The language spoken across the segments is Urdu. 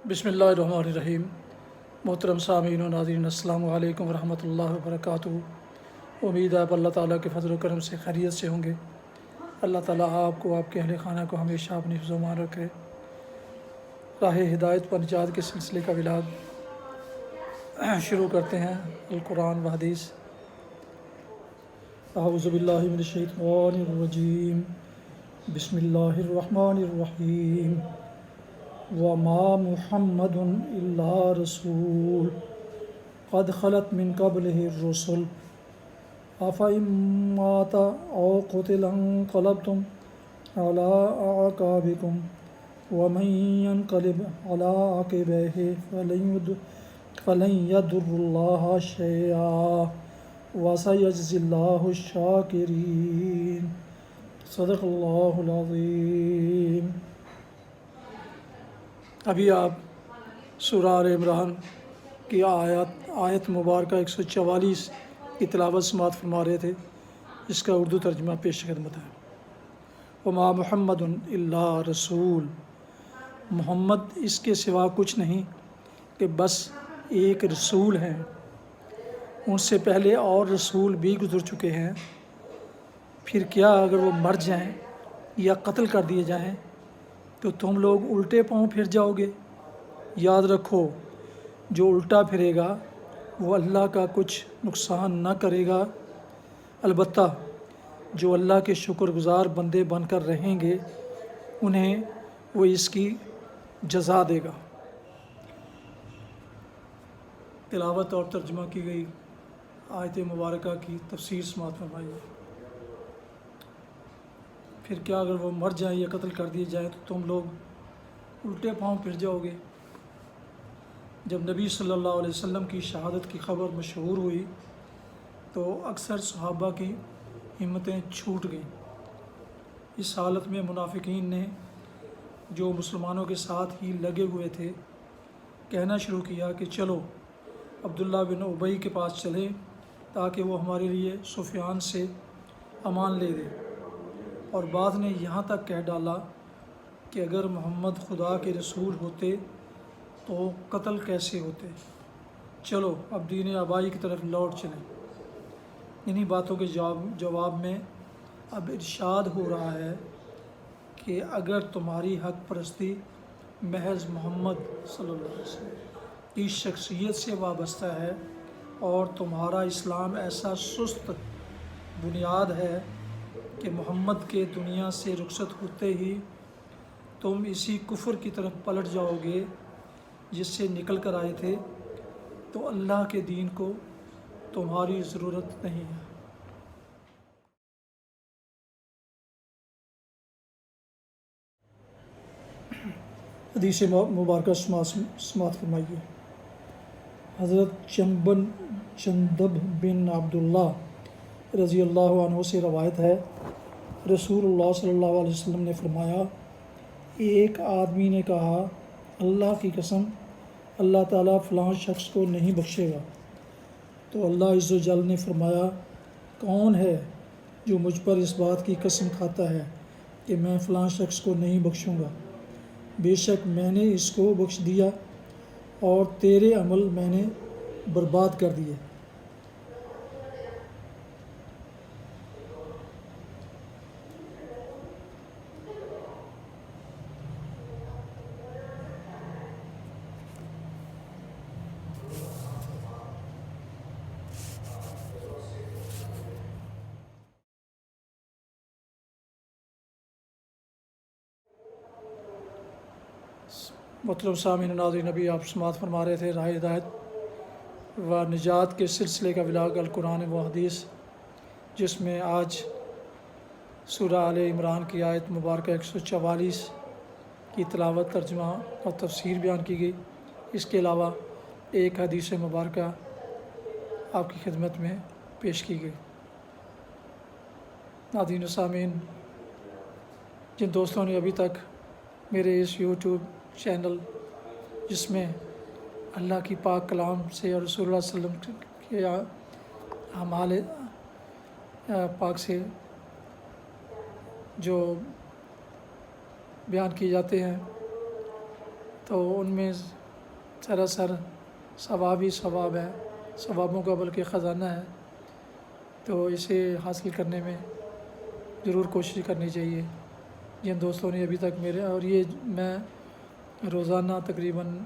بسم اللہ الرحمن الرحیم۔ محترم سامعین و ناظرین، السلام علیکم ورحمۃ اللہ وبرکاتہ۔ امید ہے آپ اللہ تعالیٰ کے فضل و کرم سے خیریت سے ہوں گے۔ اللہ تعالیٰ آپ کو، آپ کے اہل خانہ کو ہمیشہ اپنی حفظ و امان رکھے۔ راہ ہدایت پر نجات کے سلسلے کا ولاگ شروع کرتے ہیں۔ القرآن و حدیث۔ اعوذ باللہ من الشیطان الرجیم، بسم اللہ الرحمن الرحیم۔ وما محمد الا رسول قد خلت من قبله الرسل افإن مات او قتل انقلبتم على اعقابكم ومن ينقلب على عقبيه فلن يضر الله شيئا وسيجزي الله الشاكرين۔ صدق اللہ العظیم۔ ابھی آپ سورہ آل عمران کی آیت مبارکہ 144 کی تلاوت سماعت فرما رہے تھے، جس کا اردو ترجمہ پیش خدمت ہے۔ وما محمد الا رسول، محمد اس کے سوا کچھ نہیں کہ بس ایک رسول ہیں۔ ان سے پہلے اور رسول بھی گزر چکے ہیں، پھر کیا اگر وہ مر جائیں یا قتل کر دیے جائیں تو تم لوگ الٹے پاؤں پھر جاؤ گے؟ یاد رکھو، جو الٹا پھرے گا وہ اللہ کا کچھ نقصان نہ کرے گا، البتہ جو اللہ کے شکر گزار بندے بن کر رہیں گے انہیں وہ اس کی جزا دے گا۔ تلاوت اور ترجمہ کی گئی آیت مبارکہ کی تفسیر سماعت فرمائیے۔ پھر کیا اگر وہ مر جائیں یا قتل کر دیے جائیں تو تم لوگ الٹے پاؤں پھر جاؤ گے؟ جب نبی صلی اللہ علیہ وسلم کی شہادت کی خبر مشہور ہوئی تو اکثر صحابہ کی ہمتیں چھوٹ گئیں۔ اس حالت میں منافقین نے، جو مسلمانوں کے ساتھ ہی لگے ہوئے تھے، کہنا شروع کیا کہ چلو عبداللہ بن ابی کے پاس چلیں تاکہ وہ ہمارے لیے سفیان سے امان لے دے، اور بعض نے یہاں تک کہہ ڈالا کہ اگر محمد خدا کے رسول ہوتے تو قتل کیسے ہوتے، چلو اب دین آبائی کی طرف لوٹ چلیں۔ انہی باتوں کے جواب میں اب ارشاد ہو رہا ہے کہ اگر تمہاری حق پرستی محض محمد صلی اللہ علیہ وسلم کی شخصیت سے وابستہ ہے اور تمہارا اسلام ایسا سست بنیاد ہے کہ محمد کے دنیا سے رخصت ہوتے ہی تم اسی کفر کی طرف پلٹ جاؤ گے جس سے نکل کر آئے تھے، تو اللہ کے دین کو تمہاری ضرورت نہیں ہے۔ حدیث مبارکہ سماعت فرمائیے۔ حضرت جندب بن عبداللہ رضی اللہ عنہ سے روایت ہے، رسول اللہ صلی اللہ علیہ وسلم نے فرمایا، ایک آدمی نے کہا، اللہ کی قسم، اللہ تعالیٰ فلاں شخص کو نہیں بخشے گا۔ تو اللہ عز و جل نے فرمایا، کون ہے جو مجھ پر اس بات کی قسم کھاتا ہے کہ میں فلاں شخص کو نہیں بخشوں گا؟ بے شک میں نے اس کو بخش دیا اور تیرے عمل میں نے برباد کر دیے۔ محترم سامعین ناظرین، ابھی آپ سماعت فرما رہے تھے راہ ہدایت و نجات کے سلسلے کا ولاگ القرآن و حدیث، جس میں آج سورہ آل عمران کی آیت مبارکہ 144 کی تلاوت، ترجمہ اور تفسیر بیان کی گئی۔ اس کے علاوہ ایک حدیث مبارکہ آپ کی خدمت میں پیش کی گئی۔ ناظرین و سامعین، جن دوستوں نے ابھی تک میرے اس یوٹیوب چینل، جس میں اللہ کی پاک کلام سے اور رسول اللہ صلی اللہ علیہ وسلم کے اعمال پاک سے جو بیان کیے جاتے ہیں، تو ان میں سراسر ثواب ہی ثواب ہے، ثوابوں کا بلکہ خزانہ ہے، تو اسے حاصل کرنے میں ضرور کوشش کرنی چاہیے۔ جن دوستوں نے ابھی تک میرے، اور یہ میں روزانہ تقریباً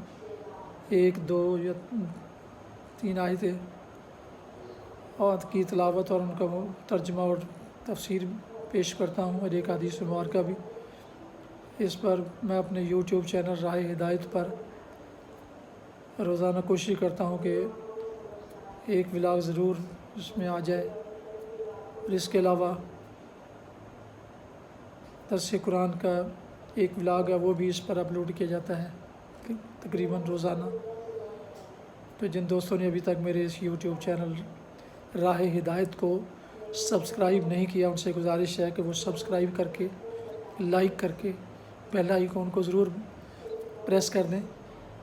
1 2 یا 3 آیتیں اور کی تلاوت اور ان کا ترجمہ اور تفسیر پیش کرتا ہوں، اور ایک حدیث مبارکہ بھی۔ اس پر میں اپنے یوٹیوب چینل راہ ہدایت پر روزانہ کوشش کرتا ہوں کہ ایک ولاگ ضرور اس میں آ جائے، اور اس کے علاوہ درس قرآن کا ایک ولاگ ہے، وہ بھی اس پر اپلوڈ کیا جاتا ہے تقریباً روزانہ۔ تو جن دوستوں نے ابھی تک میرے اس یوٹیوب چینل راہ ہدایت کو سبسکرائب نہیں کیا، ان سے گزارش ہے کہ وہ سبسکرائب کر کے، لائک کر کے، بیل آئیکن کو ضرور پریس کر دیں،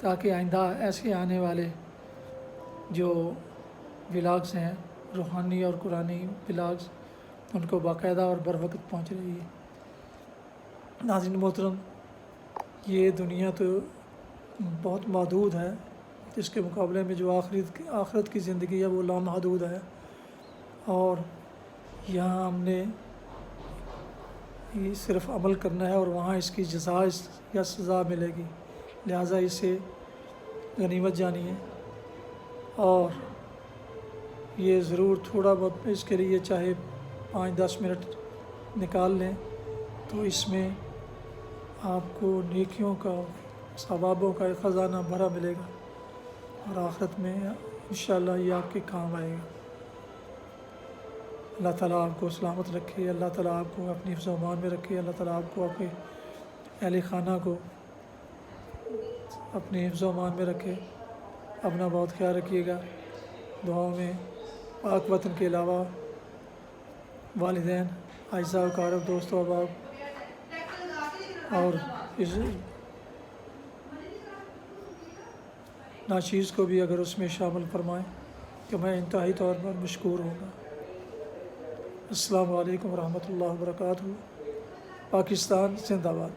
تاکہ آئندہ ایسے آنے والے جو ولاگز ہیں روحانی اور قرآنی ولاگز، ان کو باقاعدہ اور بروقت پہنچ رہی ہے۔ ناظرین محترم، یہ دنیا تو بہت محدود ہے، اس کے مقابلے میں جو آخرت کی زندگی ہے وہ لامحدود ہے، اور یہاں ہم نے صرف عمل کرنا ہے اور وہاں اس کی جزا یا سزا ملے گی، لہٰذا اسے غنیمت جانیے، اور یہ ضرور تھوڑا بہت اس کے لیے چاہے 5-10 منٹ نکال لیں، تو اس میں آپ کو نیکیوں کا، ثوابوں کا ایک خزانہ بھرا ملے گا، اور آخرت میں انشاءاللہ یہ آپ کے کام آئے گا۔ اللہ تعالیٰ آپ کو سلامت رکھے، اللہ تعالیٰ آپ کو اپنی حفظ و امان میں رکھے، اللہ تعالیٰ آپ کو اپنے اہل خانہ کو اپنی حفظ و امان میں رکھے۔ اپنا بہت خیال رکھیے گا، دعاؤں میں پاک وطن کے علاوہ والدین، اعزاء و اقارب، دوست و احباب، اور اس ناچیز کو بھی اگر اس میں شامل فرمائیں تو میں انتہائی طور پر مشکور ہوں گا۔ السلام علیکم ورحمۃ اللہ وبرکاتہ۔ پاکستان زندہ باد۔